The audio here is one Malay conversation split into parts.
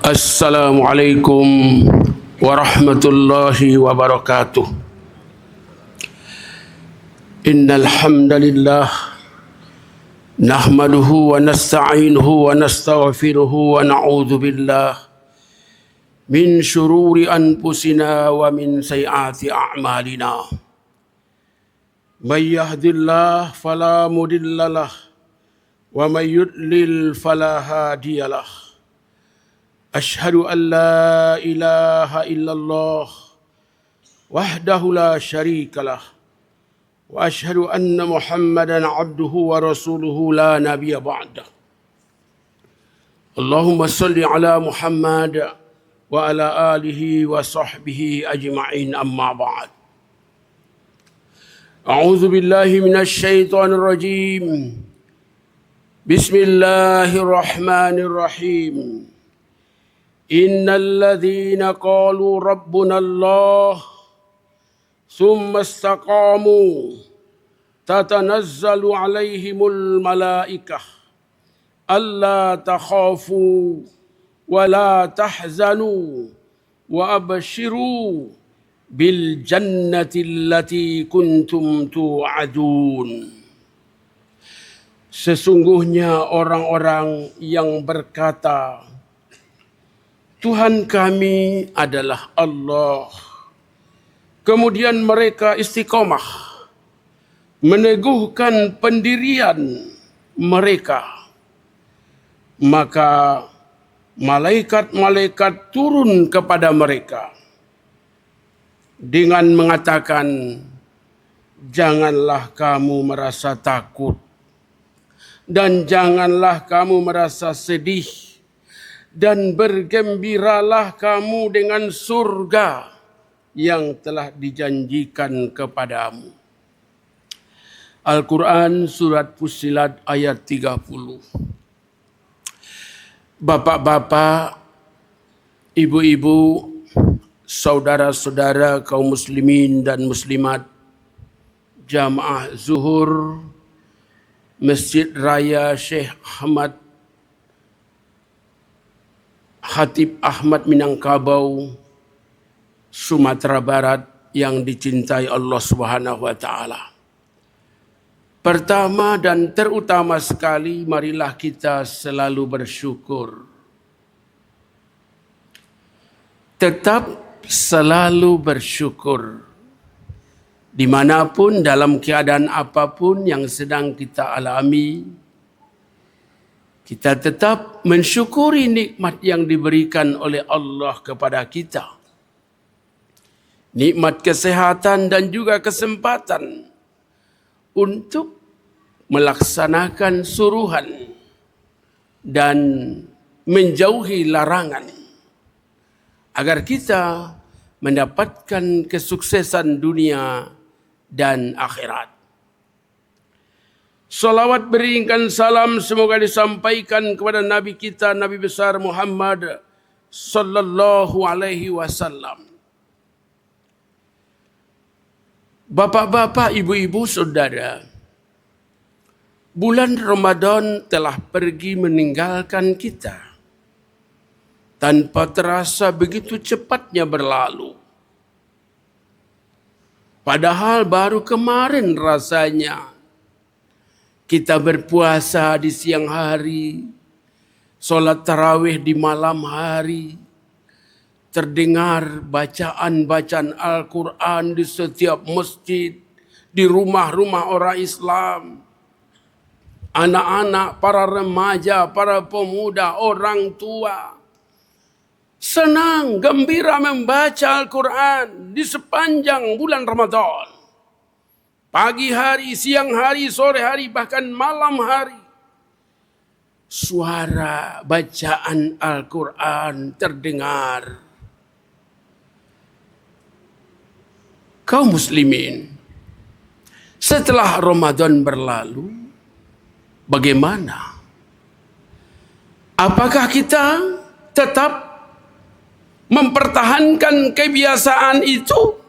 Assalamualaikum warahmatullahi wabarakatuh. Innal hamdalillah nahmaduhu wa nasta'inuhu wa nastaghfiruhu wa na'udzu billah min syururi anfusina wa min sayyiati a'malina. May yahdihillahu fala mudhillalah wa may yudlil fala hadiyalah. Asyhadu an la ilaha illallah wahdahu la syarikalah wa asyhadu anna Muhammadan abduhu wa rasuluhu la nabiyya ba'dah. Allahumma salli ala Muhammad wa ala alihi wa sahbihi ajma'in, amma ba'd. A'udzu billahi minasy syaithanir rajim. Bismillahirrahmanirrahim. Innal ladzina qalu rabbuna Allah thumma istaqamu tatanazzalu alaihimul malaikah alla takhafu wa la tahzanu wa abshiru bil jannati allati kuntum tu'adun. Sesungguhnya orang-orang yang berkata, Tuhan kami adalah Allah. Kemudian mereka istiqomah, meneguhkan pendirian mereka. Maka malaikat-malaikat turun kepada mereka dengan mengatakan, janganlah kamu merasa takut dan janganlah kamu merasa sedih, dan bergembiralah kamu dengan surga yang telah dijanjikan kepadamu. Al-Quran Surat Fussilat ayat 30. Bapak-bapak, ibu-ibu, saudara-saudara kaum muslimin dan muslimat, jamaah zuhur Masjid Raya Syekh Khatib Ahmad Minangkabau, Sumatera Barat yang dicintai Allah Subhanahu wa taala. Pertama dan terutama sekali, marilah kita selalu bersyukur. Tetap selalu bersyukur. Dimanapun, dalam keadaan apapun yang sedang kita alami, kita tetap mensyukuri nikmat yang diberikan oleh Allah kepada kita. Nikmat kesehatan dan juga kesempatan untuk melaksanakan suruhan dan menjauhi larangan, agar kita mendapatkan kesuksesan dunia dan akhirat. Salawat berikan salam semoga disampaikan kepada Nabi kita, Nabi besar Muhammad sallallahu alaihi wasallam. Bapak-bapak, ibu-ibu, saudara, bulan Ramadan telah pergi meninggalkan kita. Tanpa terasa begitu cepatnya berlalu. Padahal baru kemarin rasanya kita berpuasa di siang hari, solat tarawih di malam hari, terdengar bacaan-bacaan Al-Quran di setiap masjid, di rumah-rumah orang Islam, anak-anak, para remaja, para pemuda, orang tua, senang, gembira membaca Al-Quran di sepanjang bulan Ramadan. Pagi hari, siang hari, sore hari, bahkan malam hari. Suara bacaan Al-Quran terdengar. Kaum muslimin, setelah Ramadan berlalu, bagaimana? Apakah kita tetap mempertahankan kebiasaan itu?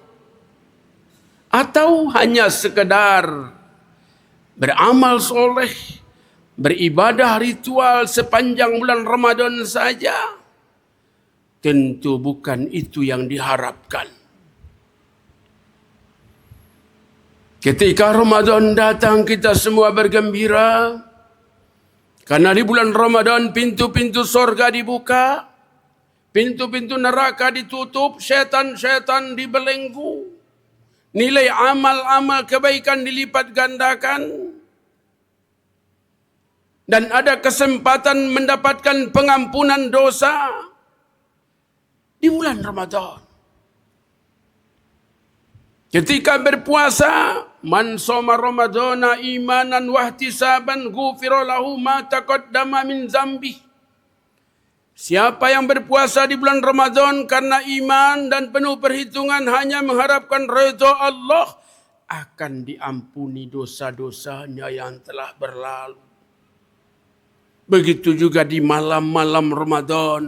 Atau hanya sekedar beramal soleh, beribadah ritual sepanjang bulan Ramadan saja, tentu bukan itu yang diharapkan. Ketika Ramadan datang, kita semua bergembira. Karena di bulan Ramadan pintu-pintu sorga dibuka. Pintu-pintu neraka ditutup. Syaitan-syaitan dibelenggu. Nilai amal-amal kebaikan dilipat gandakan. Dan ada kesempatan mendapatkan pengampunan dosa di bulan Ramadan. Ketika berpuasa, man shoma ramadhana imanan wahtisaban ghufira lahu ma taqaddama min dzambi. Siapa yang berpuasa di bulan Ramadan karena iman dan penuh perhitungan hanya mengharapkan redha Allah, akan diampuni dosa-dosanya yang telah berlalu. Begitu juga di malam-malam Ramadan.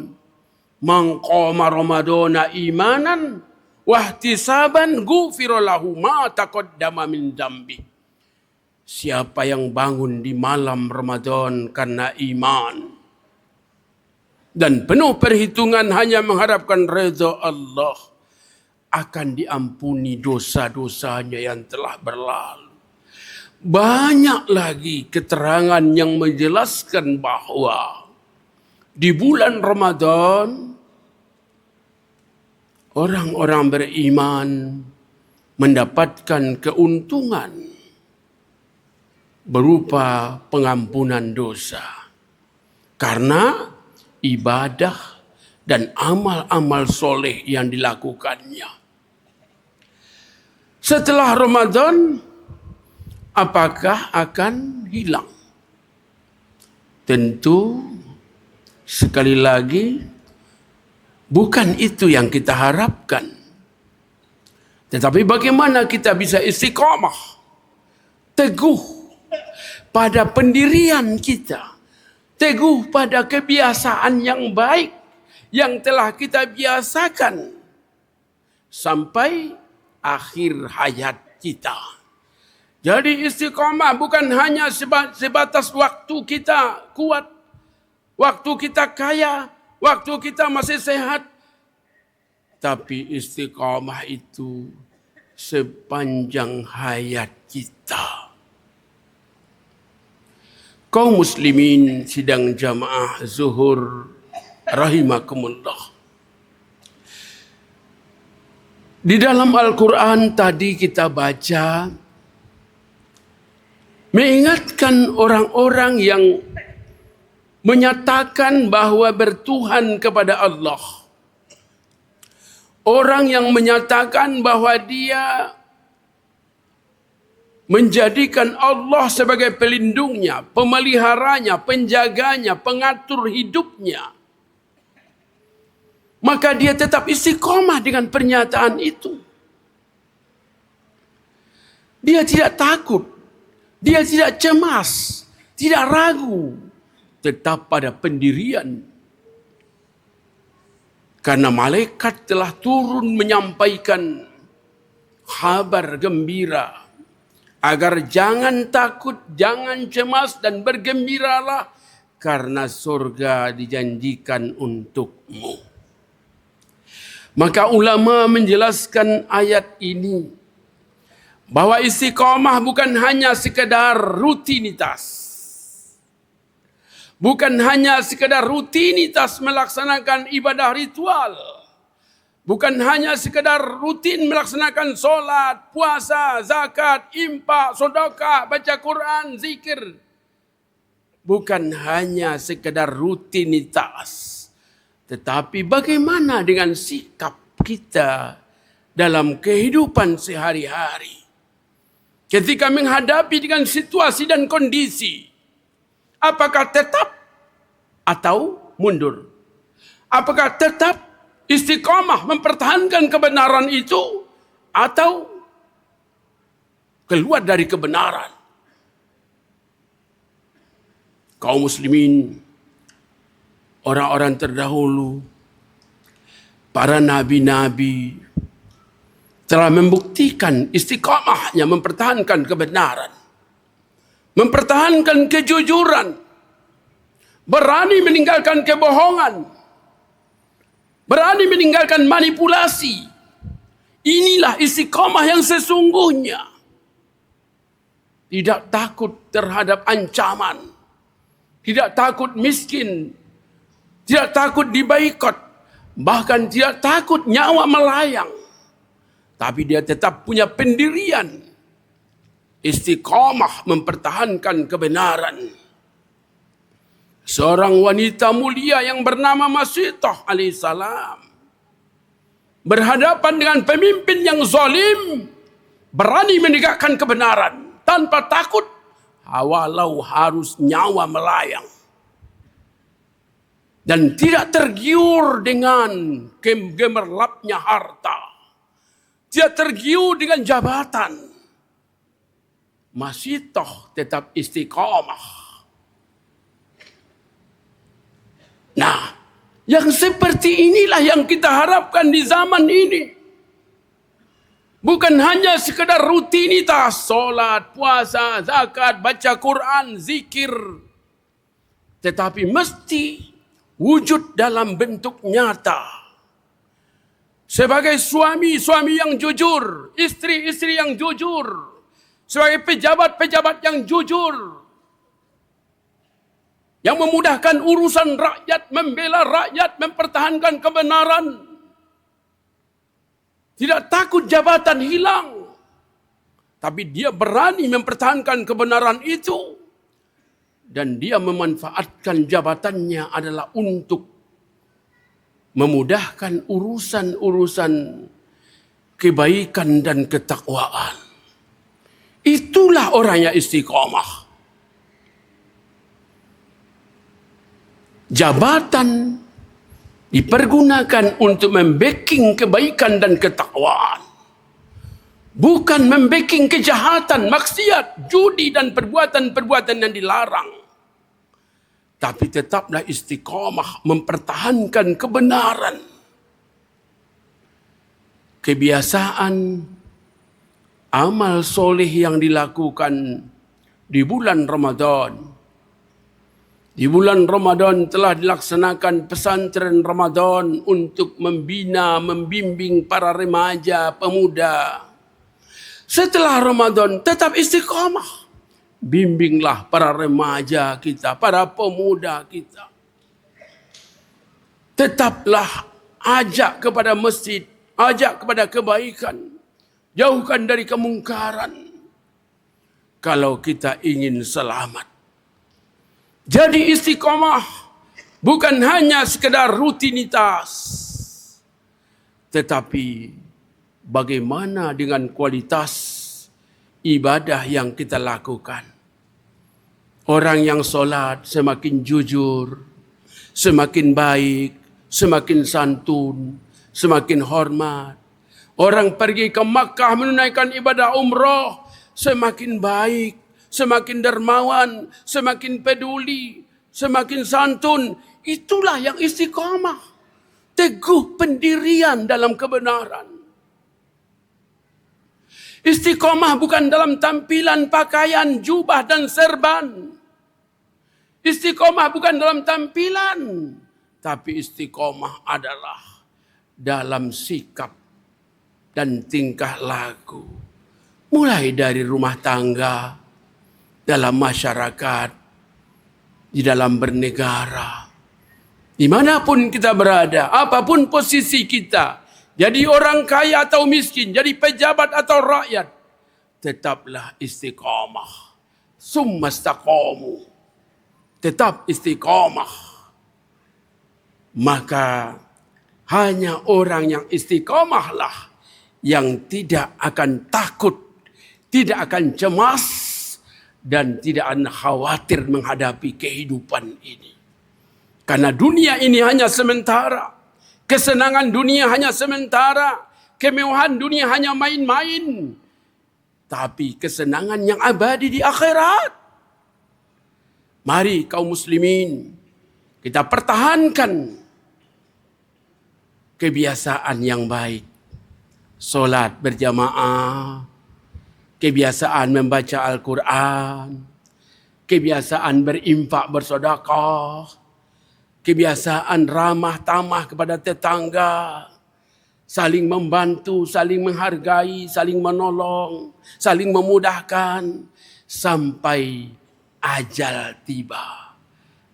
Man qama ramadhana imanan wahtisaban ghufira lahu ma taqaddama min dzambi. Siapa yang bangun di malam Ramadan karena iman dan penuh perhitungan hanya mengharapkan redha Allah, akan diampuni dosa-dosanya yang telah berlalu. Banyak lagi keterangan yang menjelaskan bahwa di bulan Ramadan orang-orang beriman mendapatkan keuntungan berupa pengampunan dosa karena ibadah dan amal-amal soleh yang dilakukannya. Setelah Ramadan, apakah akan hilang? Tentu sekali lagi bukan itu yang kita harapkan. Tetapi bagaimana kita bisa istiqamah, teguh pada pendirian kita, teguh pada kebiasaan yang baik yang telah kita biasakan sampai akhir hayat kita. Jadi istiqamah bukan hanya sebatas waktu kita kuat, waktu kita kaya, waktu kita masih sehat. Tapi istiqamah itu sepanjang hayat kita. Kaum muslimin sidang jamaah zuhur rahimakumullah. Di dalam Al-Quran tadi kita baca mengingatkan orang-orang yang menyatakan bahwa bertuhan kepada Allah. Orang yang menyatakan bahwa dia menjadikan Allah sebagai pelindungnya, pemeliharanya, penjaganya, pengatur hidupnya. Maka dia tetap istiqomah dengan pernyataan itu. Dia tidak takut, dia tidak cemas, tidak ragu, tetap pada pendirian. Karena malaikat telah turun menyampaikan kabar gembira agar jangan takut, jangan cemas dan bergembiralah karena surga dijanjikan untukmu. Maka ulama menjelaskan ayat ini bahwa istiqamah bukan hanya sekedar rutinitas. Bukan hanya sekedar rutinitas melaksanakan ibadah ritual. Bukan hanya sekedar rutin melaksanakan solat, puasa, zakat, infak, sedekah, baca Quran, zikir. Bukan hanya sekedar rutinitas. Tetapi bagaimana dengan sikap kita dalam kehidupan sehari-hari? Ketika menghadapi dengan situasi dan kondisi, apakah tetap atau mundur? Apakah tetap istiqamah mempertahankan kebenaran itu atau keluar dari kebenaran? Kaum muslimin, orang-orang terdahulu, para nabi-nabi telah membuktikan istiqamahnya mempertahankan kebenaran, mempertahankan kejujuran, berani meninggalkan kebohongan, berani meninggalkan manipulasi. Inilah istiqamah yang sesungguhnya. Tidak takut terhadap ancaman, tidak takut miskin, tidak takut diboikot, bahkan tidak takut nyawa melayang. Tapi dia tetap punya pendirian, istiqamah mempertahankan kebenaran. Seorang wanita mulia yang bernama Masitah alaihissalam berhadapan dengan pemimpin yang zalim, berani menegakkan kebenaran tanpa takut, walau harus nyawa melayang. Dan tidak tergiur dengan gemerlapnya harta, tidak tergiur dengan jabatan. Masitah tetap istiqamah. Nah, yang seperti inilah yang kita harapkan di zaman ini. Bukan hanya sekedar rutinitas, solat, puasa, zakat, baca Quran, zikir. Tetapi mesti wujud dalam bentuk nyata. Sebagai suami-suami yang jujur, istri-istri yang jujur, sebagai pejabat-pejabat yang jujur, yang memudahkan urusan rakyat, membela rakyat, mempertahankan kebenaran. Tidak takut jabatan hilang, tapi dia berani mempertahankan kebenaran itu. Dan dia memanfaatkan jabatannya adalah untuk memudahkan urusan-urusan kebaikan dan ketakwaan. Itulah orang yang istiqamah. Jabatan dipergunakan untuk membacking kebaikan dan ketakwaan. Bukan membacking kejahatan, maksiat, judi dan perbuatan-perbuatan yang dilarang. Tapi tetaplah istiqamah mempertahankan kebenaran. Kebiasaan amal soleh yang dilakukan di bulan Ramadan. Di bulan Ramadan telah dilaksanakan pesantren Ramadan untuk membina, membimbing para remaja, pemuda. Setelah Ramadan tetap istiqamah. Bimbinglah para remaja kita, para pemuda kita. Tetaplah ajak kepada masjid, ajak kepada kebaikan. Jauhkan dari kemungkaran. Kalau kita ingin selamat. Jadi istiqamah bukan hanya sekedar rutinitas, tetapi bagaimana dengan kualitas ibadah yang kita lakukan. Orang yang solat semakin jujur, semakin baik, semakin santun, semakin hormat. Orang pergi ke Makkah menunaikan ibadah umrah, semakin baik, semakin dermawan, semakin peduli, semakin santun. Itulah yang istiqamah. Teguh pendirian dalam kebenaran. Istiqamah bukan dalam tampilan pakaian, jubah dan serban. Istiqamah bukan dalam tampilan. Tapi istiqamah adalah dalam sikap dan tingkah laku. Mulai dari rumah tangga, dalam masyarakat, di dalam bernegara. Dimanapun kita berada, apapun posisi kita, jadi orang kaya atau miskin, jadi pejabat atau rakyat, tetaplah istiqamah. Summa istaqamu. Tetap istiqamah. Maka hanya orang yang istiqamahlah yang tidak akan takut, tidak akan cemas, dan tidak akan khawatir menghadapi kehidupan ini. Karena dunia ini hanya sementara. Kesenangan dunia hanya sementara. Kemewahan dunia hanya main-main. Tapi kesenangan yang abadi di akhirat. Mari kaum muslimin, kita pertahankan kebiasaan yang baik. Solat berjamaah, kebiasaan membaca Al-Quran, kebiasaan berinfak bersedekah, kebiasaan ramah tamah kepada tetangga, saling membantu, saling menghargai, saling menolong, saling memudahkan sampai ajal tiba.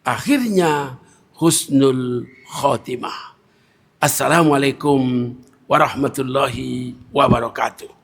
Akhirnya husnul khotimah. Assalamualaikum warahmatullahi wabarakatuh.